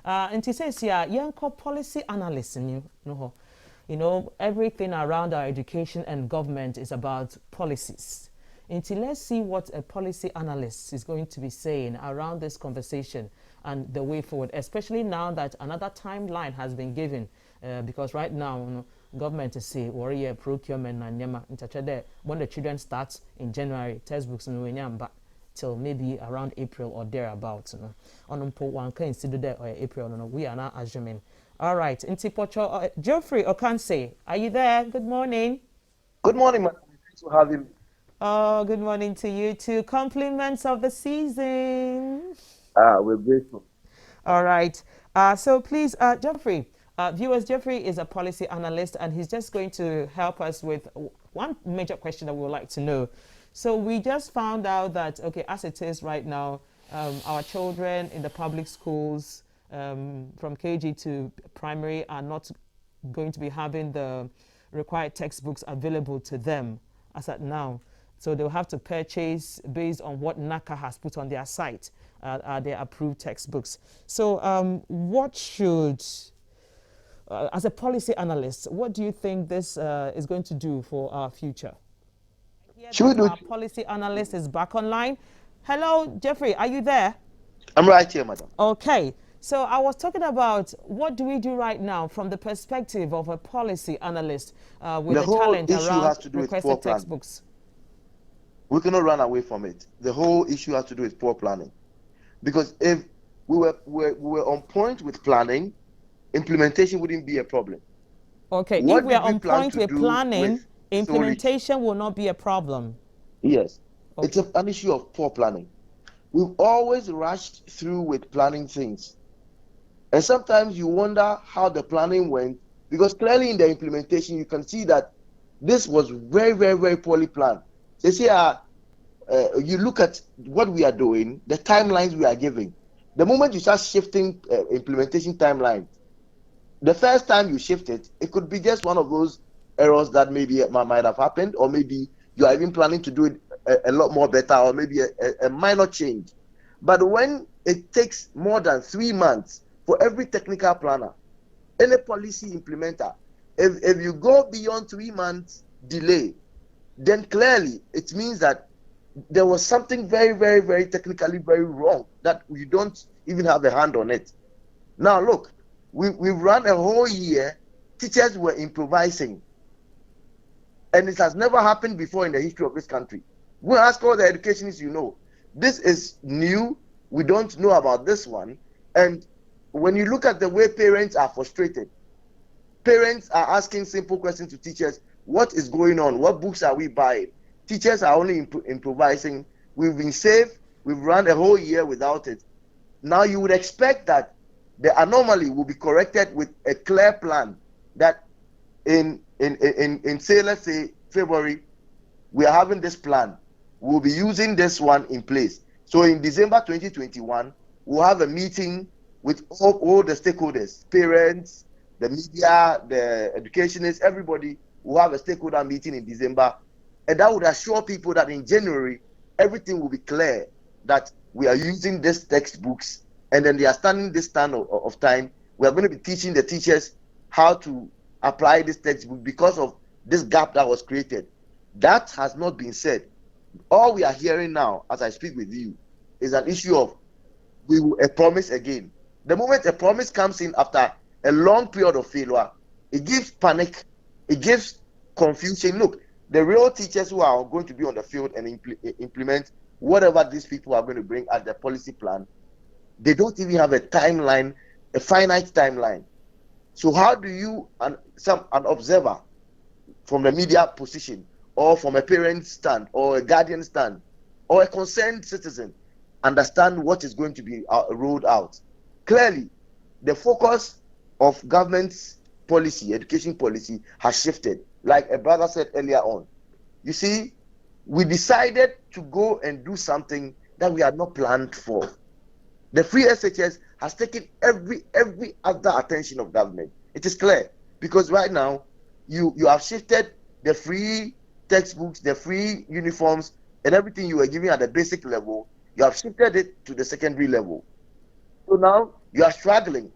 And he says here, young policy analyst, everything around our education and government is about policies. Until let's see what a policy analyst is going to be saying around this conversation and the way forward, especially now that another timeline has been given. Because right now, government is saying, warrior procurement and nyama, when the children start in January, textbooks in till maybe around April or thereabouts. On one can consider that or April. We are not assuming. All right, Intipocho, Geofrey Ocansey, are you there? Good morning. Good morning, madam. Thanks for having me. Oh, good morning to you too. Compliments of the season. We're grateful. All right. So please, Geoffrey, viewers, Geoffrey is a policy analyst and he's just going to help us with one major question that we would like to know. So we just found out that, okay, as it is right now, our children in the public schools from KG to primary are not going to be having the required textbooks available to them as at now. So they'll have to purchase based on what NACA has put on their site, their approved textbooks. So what should, as a policy analyst, what do you think this is going to do for our future? Should we do Our policy analyst is back online. Hello, Geoffrey, are you there? I'm right here, madam. Okay. So I was talking about what do we do right now from the perspective of a policy analyst with the challenge around requested textbooks. We cannot run away from it. The whole issue has to do with poor planning. Because if we were on point with planning, implementation wouldn't be a problem. Okay, if we are on point with planning, implementation will not be a problem. Yes, okay. It's an issue of poor planning. We've always rushed through with planning things. And sometimes you wonder how the planning went, because clearly in the implementation, you can see that this was very, very, very poorly planned. They say, you look at what we are doing, the timelines we are giving. The moment you start shifting implementation timelines, the first time you shift it, it could be just one of those errors that maybe might have happened, or maybe you are even planning to do it a lot more better, or maybe a minor change. But when it takes more than 3 months for every technical planner, any policy implementer, if you go beyond 3 months delay, then clearly it means that there was something very, very, very technically very wrong that we don't even have a hand on it. Now look, we've run a whole year, teachers were improvising, and it has never happened before in the history of this country. We ask all the educationists, this is new, we don't know about this one. And when you look at the way parents are frustrated, parents are asking simple questions to teachers: what is going on? What books are we buying? Teachers are only improvising. We've been safe. We've run a whole year without it. Now you would expect that the anomaly will be corrected with a clear plan that in say, let's say February, we are having this plan. We'll be using this one in place. So in December 2021, we'll have a meeting with all the stakeholders, parents, the media, the educationists, everybody will have a stakeholder meeting in December. And that would assure people that in January, everything will be clear that we are using these textbooks, and then they are standing this stand of time. We are going to be teaching the teachers how to apply this textbook because of this gap that was created. That has not been said. All we are hearing now, as I speak with you, is an issue of a promise again. The moment a promise comes in after a long period of failure, it gives panic, it gives confusion. Look, the real teachers who are going to be on the field and implement whatever these people are going to bring as their policy plan, they don't even have a timeline, a finite timeline. So how do you, an observer from the media position, or from a parent stand, or a guardian stand, or a concerned citizen, understand what is going to be rolled out? Clearly, the focus of government's policy, education policy, has shifted. Like a brother said earlier on, you see, we decided to go and do something that we had not planned for. The free SHS has taken every other attention of government. It is clear, because right now you have shifted the free textbooks, the free uniforms, and everything you were giving at the basic level. You have shifted it to the secondary level. So now You are struggling.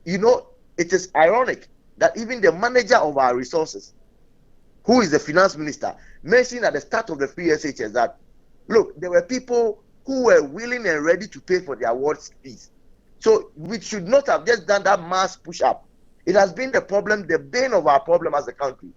You know, it is ironic that even the manager of our resources, who is the finance minister, mentioned at the start of the free SHS that, look, there were people who were willing and ready to pay for the awards fees. So we should not have just done that mass push up. It has been the problem, the bane of our problem as a country.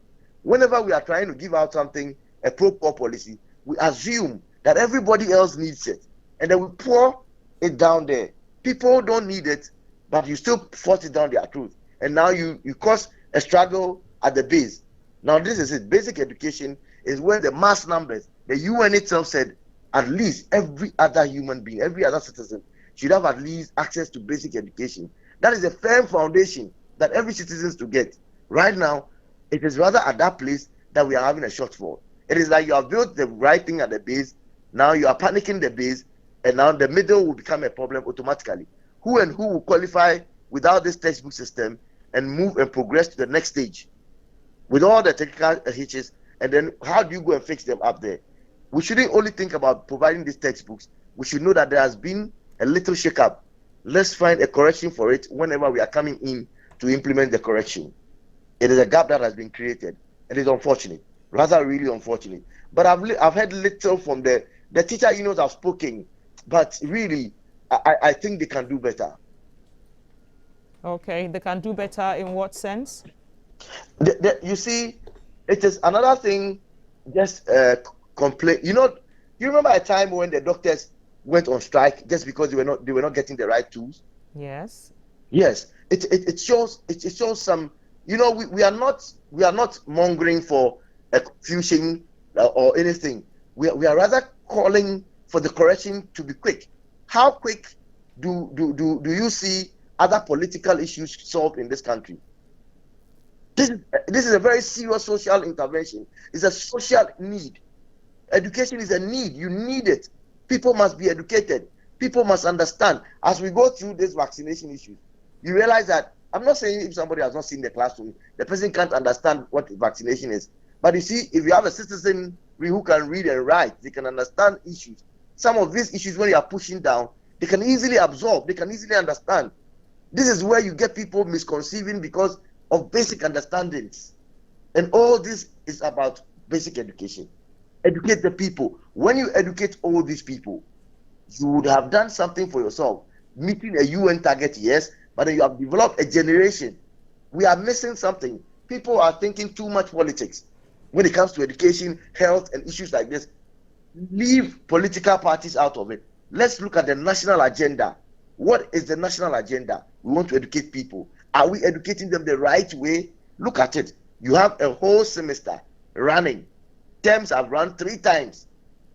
Whenever we are trying to give out something, a pro-poor policy, we assume that everybody else needs it. And then we pour it down there. People don't need it, but you still force it down their throat. And now you cause a struggle at the base. Now this is it. Basic education is where the mass numbers, the UN itself said, at least every other human being, every other citizen should have at least access to basic education. That is a firm foundation that every citizen is to get. Right now, it is rather at that place that we are having a shortfall. It is like you have built the right thing at the base, now you are panicking the base, and now the middle will become a problem automatically. Who and who will qualify without this textbook system and move and progress to the next stage with all the technical hitches? And then how do you go and fix them up there? We shouldn't only think about providing these textbooks. We should know that there has been a little shake-up. Let's find a correction for it whenever we are coming in to implement the correction. It is a gap that has been created. It is unfortunate, rather really unfortunate. But I've heard little from the teacher unions have spoken, but really, I think they can do better. Okay, they can do better in what sense? You see, it is another thing. Just complain. You remember a time when the doctors went on strike just because they were not getting the right tools? Yes. Yes. It shows some. We are not mongering for a confusion or anything. We are rather calling for the correction to be quick. How quick do you see other political issues solved in this country? This is a very serious social intervention. It's a social need. Education is a need. You need it. People must be educated. People must understand. As we go through this vaccination issue, you realize that I'm not saying if somebody has not seen the classroom, the person can't understand what vaccination is. But you see, if you have a citizen who can read and write, they can understand issues. Some of these issues, when you are pushing down, they can easily absorb. They can easily understand. This is where you get people misconceiving because of basic understandings. And all this is about basic education. Educate the people. When you educate all these people, you would have done something for yourself. Meeting a UN target, yes, but then you have developed a generation. We are missing something. People are thinking too much politics when it comes to education, health, and issues like this. Leave political parties out of it. Let's look at the national agenda. What is the national agenda? We want to educate people. Are we educating them the right way? Look at it. You have a whole semester running. Terms have run 3 times.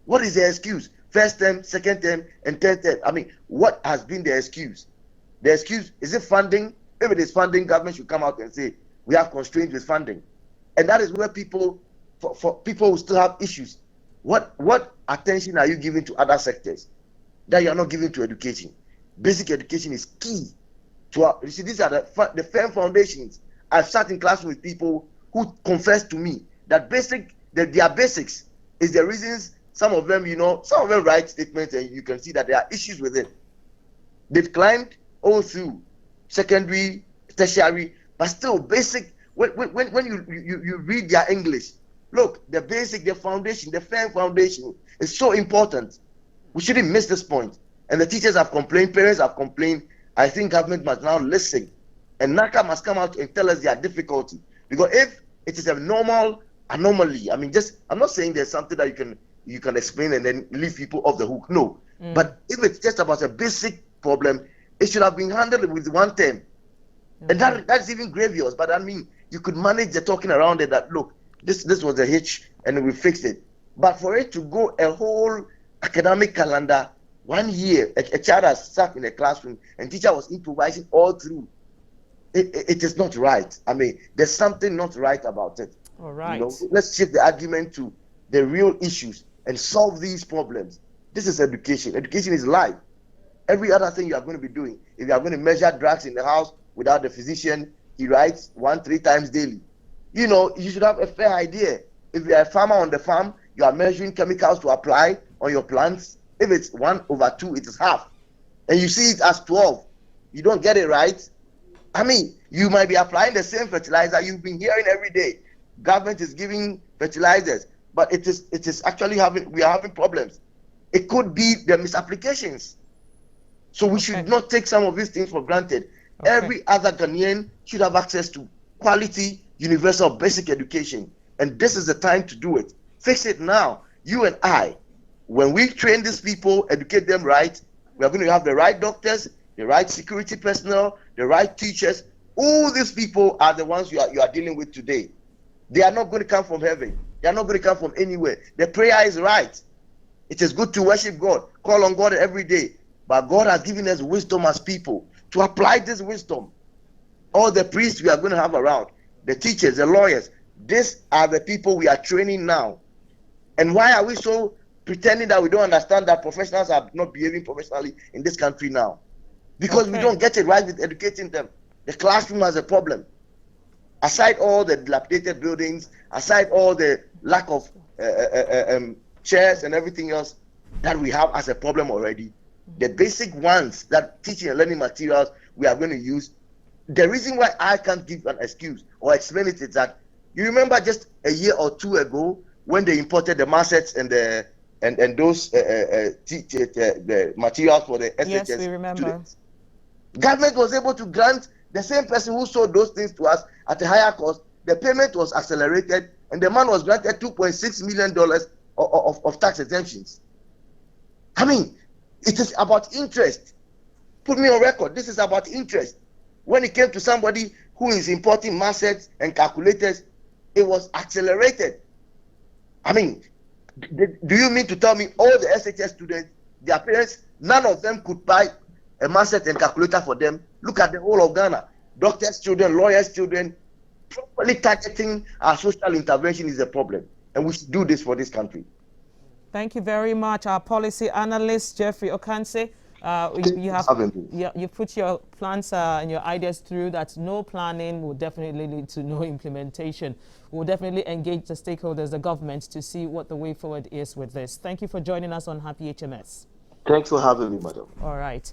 What is the excuse? First term, second term, and third term. I mean, what has been the excuse? The excuse, is it funding? If it is funding, government should come out and say, we have constraints with funding. And that is where people, for people who still have issues, what attention are you giving to other sectors that you are not giving to education? Basic education is key. You see, these are the firm foundations. I've sat in class with people who confess to me that their basics is the reasons. Some of them write statements and you can see that there are issues with it. They've climbed all through secondary, tertiary, but still basic. When you read their English, look, the basic, the foundation, the firm foundation is so important. We shouldn't miss this point. And the teachers have complained, parents have complained. I think government must now listen, and NACA must come out and tell us their difficulty. Because if it is a normal anomaly, I mean, I'm not saying there's something that you can explain and then leave people off the hook. No, but if it's just about a basic problem, it should have been handled with one term, and that's even grievous. But I mean, you could manage the talking around it. That look, this was a hitch, and we fixed it. But for it to go a whole academic calendar. 1 year, a child has sat in a classroom and teacher was improvising all through. It is not right. I mean, there's something not right about it. All right. Let's shift the argument to the real issues and solve these problems. This is education. Education is life. Every other thing you are going to be doing, if you are going to measure drugs in the house without the physician, he writes 1-3 times daily. You should have a fair idea. If you are a farmer on the farm, you are measuring chemicals to apply on your plants. If it's 1/2, it is half. And you see it as 12. you don't get it right, I mean, you might be applying the same fertilizer you've been hearing every day. Government is giving fertilizers, but it is actually we are having problems. It could be the misapplications. So we should not take some of these things for granted. Every other Ghanaian should have access to quality, universal, basic education. And this is the time to do it. Fix it now. You and I, when we train these people, educate them right, we are going to have the right doctors, the right security personnel, the right teachers. All these people are the ones you are dealing with today. They are not going to come from heaven. They are not going to come from anywhere. The prayer is right. It is good to worship God, call on God every day. But God has given us wisdom as people to apply this wisdom. All the priests we are going to have around, the teachers, the lawyers, these are the people we are training now. And why are we so pretending that we don't understand that professionals are not behaving professionally in this country now? Because we don't get it right with educating them. The classroom has a problem. Aside all the dilapidated buildings, aside all the lack of chairs and everything else that we have as a problem already, the basic ones that teaching and learning materials we are going to use. The reason why I can't give an excuse or explain it is that you remember just a year or two ago when they imported the massets and those the materials for the SHS yes, we remember. Students. Government was able to grant the same person who sold those things to us at a higher cost. The payment was accelerated, and the man was granted $2.6 million of tax exemptions. I mean, it is about interest. Put me on record. This is about interest. When it came to somebody who is importing massets and calculators, it was accelerated. I mean, do you mean to tell me all the SHS students, their parents, none of them could buy a masset and calculator for them? Look at the whole of Ghana. Doctors' children, lawyers' children. Properly targeting our social intervention is a problem. And we should do this for this country. Thank you very much, our policy analyst, Geofrey Ocansey. You put your plans and your ideas through that no planning will definitely lead to no implementation. We'll definitely engage the stakeholders, the government, to see what the way forward is with this. Thank you for joining us on Happy HMS. Thanks for having me, madam. All right.